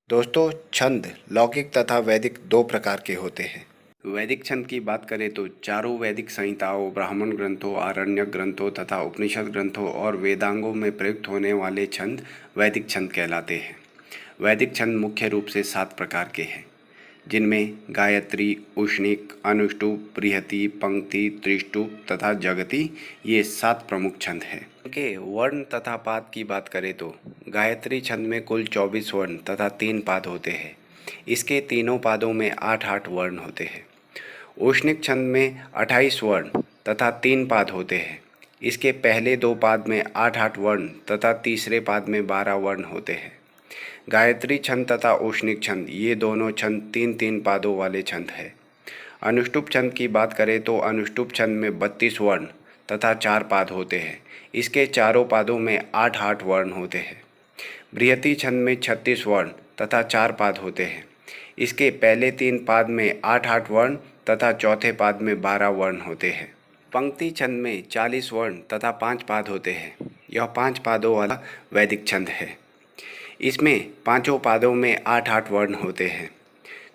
दोस्तों, छंद लौकिक तथा वैदिक दो प्रकार के होते हैं। वैदिक छंद की बात करें तो चारों वैदिक संहिताओं, ब्राह्मण ग्रंथों, आरण्यक ग्रंथों तथा उपनिषद ग्रंथों और वेदांगों में प्रयुक्त होने वाले छंद वैदिक छंद कहलाते हैं। वैदिक छंद मुख्य रूप से 7 प्रकार के हैं, जिनमें गायत्री, उष्णिक, अनुष्टुप, बृहति, पंक्ति, त्रिष्टुप तथा जगति ये 7 प्रमुख छंद हैं। इनके वर्ण तथा पाद की बात करें तो गायत्री छंद में कुल 24 वर्ण तथा 3 पाद होते हैं। इसके तीनों पादों में 8-8 वर्ण होते हैं। उष्णिक छंद में 28 वर्ण तथा 3 पाद होते हैं। इसके पहले 2 पाद में 8-8 वर्ण तथा तीसरे पाद में 12 वर्ण होते हैं। गायत्री छंद तथा उष्णिक छंद ये दोनों छंद 3-3 पादों वाले छंद है। अनुष्टुप छंद की बात करें तो अनुष्टुप छंद में 32 वर्ण तथा 4 पाद होते हैं। इसके चारों पादों में 8-8 वर्ण होते हैं। बृहति छंद में 36 वर्ण तथा 4 पाद होते हैं। इसके पहले 3 पाद में 8-8 वर्ण तथा चौथे पाद में 12 वर्ण होते हैं। पंक्ति छंद में 40 वर्ण तथा 5 पाद होते हैं। यह 5 पादों वाला वैदिक छंद है। इसमें पांचों पादों में 8-8 वर्ण होते हैं।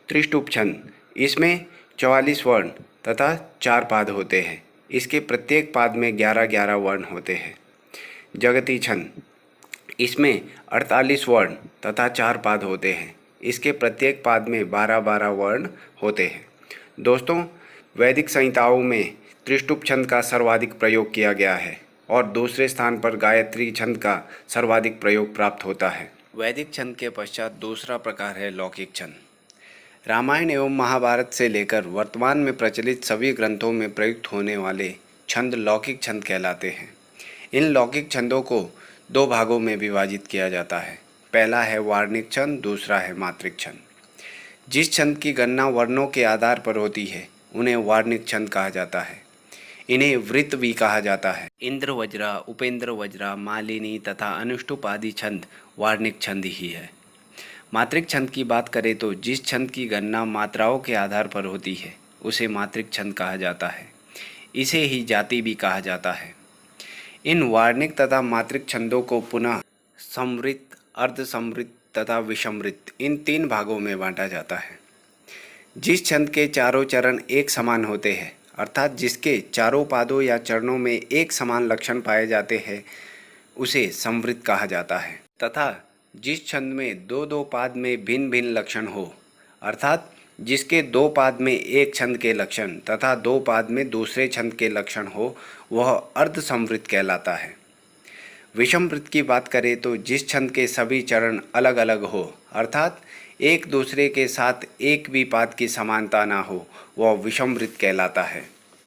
त्रिष्टुप छंद, इसमें 44 वर्ण तथा 4 पाद होते हैं। इसके प्रत्येक पाद में 11-11 वर्ण होते हैं। जगति छंद, इसमें 48 वर्ण तथा 4 पाद होते हैं। इसके प्रत्येक पाद में 12-12 वर्ण होते हैं। दोस्तों, वैदिक संहिताओं में त्रिष्टुप छंद का सर्वाधिक प्रयोग किया गया है और दूसरे स्थान पर गायत्री छंद का सर्वाधिक प्रयोग प्राप्त होता है। वैदिक छंद के पश्चात दूसरा प्रकार है लौकिक छंद। रामायण एवं महाभारत से लेकर वर्तमान में प्रचलित सभी ग्रंथों में प्रयुक्त होने वाले छंद लौकिक छंद कहलाते हैं। इन लौकिक छंदों को 2 भागों में विभाजित किया जाता है। पहला है वार्णिक छंद, दूसरा है मात्रिक छंद। जिस छंद की गणना वर्णों के आधार पर होती है उन्हें वार्णिक छंद कहा जाता है। इन्हें वृत्त भी कहा जाता है। इंद्र वज्रा, उपेंद्र वज्रा, मालिनी तथा अनुष्टुप आदि छंद वार्णिक छंद ही है। मात्रिक छंद की बात करें तो जिस छंद की गणना मात्राओं के आधार पर होती है उसे मात्रिक छंद कहा जाता है। इसे ही जाति भी कहा जाता है। इन वार्णिक तथा मात्रिक छंदों को पुनः समृत, अर्धसमृत तथा विषमृत इन 3 भागों में बांटा जाता है। जिस छंद के चारों चरण एक समान होते हैं, अर्थात जिसके चारों पादों या चरणों में एक समान लक्षण पाए जाते हैं, उसे समृत कहा जाता है। तथा जिस छंद में 2-2 पाद में भिन्न भिन्न लक्षण हो, अर्थात जिसके 2 पाद में एक छंद के लक्षण तथा 2 पाद में दूसरे छंद के लक्षण हो, वह अर्धसमृत कहलाता है। विषमृत की बात करें तो जिस छंद के सभी चरण अलग अलग हो, अर्थात एक दूसरे के साथ एक भी पाद की समानता ना हो, वह विषमृत कहलाता है।